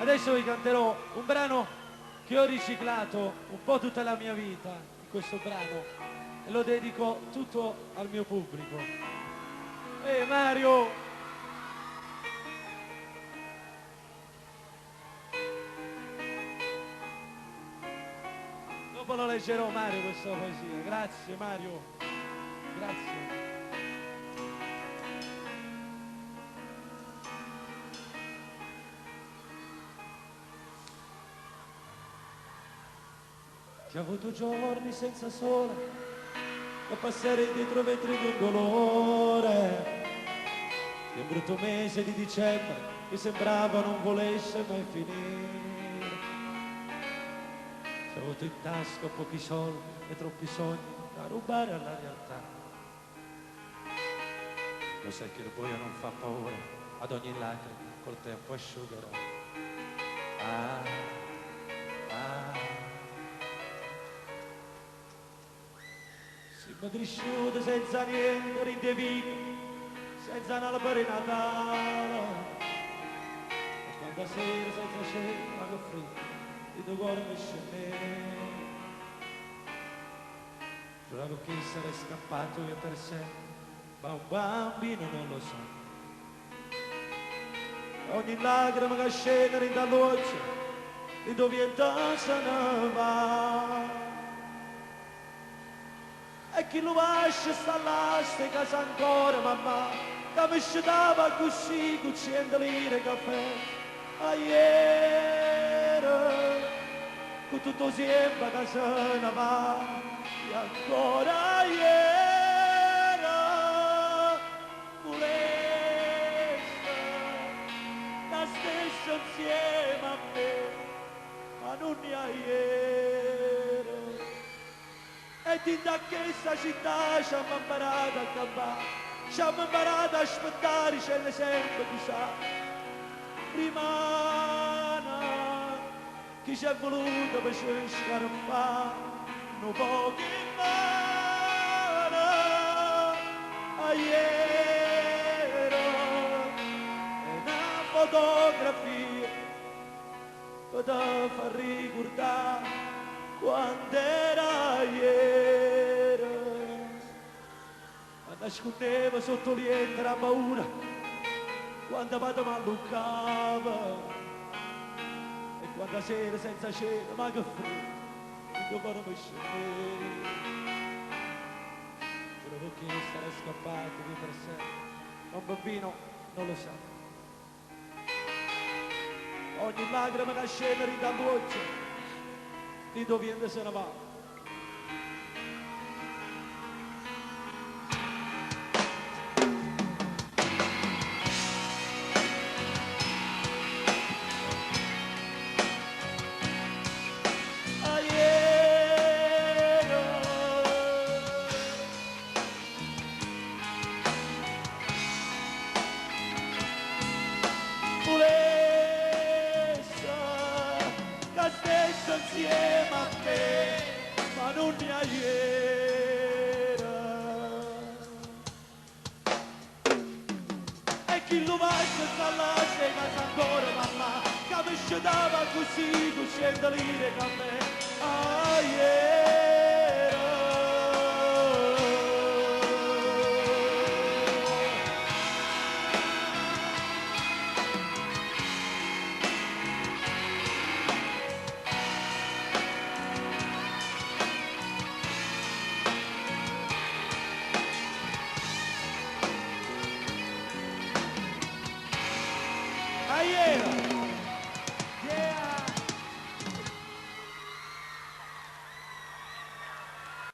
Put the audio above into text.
Adesso vi canterò un brano che ho riciclato un po' tutta la mia vita in questo brano e lo dedico tutto al mio pubblico. Ehi Mario! Dopo lo leggerò Mario questa poesia. Grazie Mario, grazie. Che ho avuto giorni senza sole, a passare dietro vetri di un dolore, di un brutto mese di dicembre che sembrava non volesse mai finire. Che ho avuto in tasca pochi soldi e troppi sogni da rubare alla realtà. Lo sai che il buio non fa paura, ad ogni lacrima col tempo asciugherà. Cresciuto senza niente, rindevico, senza un albero in Natale. E quando sera senza cielo, ma che freddo, il tuo cuore mi scendeva. Giuravo che sarei scappato io per sempre, ma un bambino non lo sa. Ogni lacrima che scende dall'occhio, il tuo vento se ne va. E chi lo lascia sta là, ste casa ancora, mamma, che mi sciutava così, con 100 lire caffè. A ieri, con tutto sempre che se ne va, e ancora ieri, volesse, la stessa insieme a me, ma non ne ha ieri. E ti da questa città ci abbiamo imparato a campare, ci abbiamo imparato a aspettare, ce ne sempre chi sa. Rimane chi ci è voluto per scappare, un po' in mano a ieri, e una fotografia che ti fa ricordare quando era ieri, ma nascondeva sotto liente la paura, quando vado m'alluccava, e quando sera senza cena, ma che freddo, il tuo cuore mi scendeva. Giuro che sarei scappato di per sé, ma un bambino non lo sa. Ogni lacrima che scende in dall'occhio, di dove se ne va. Insieme a me, ma non ne ha ieri. E chi lo lascia sta là, se casa ancora mamma, che mi sciutava così, con 100 lire a me. Ah, yeah.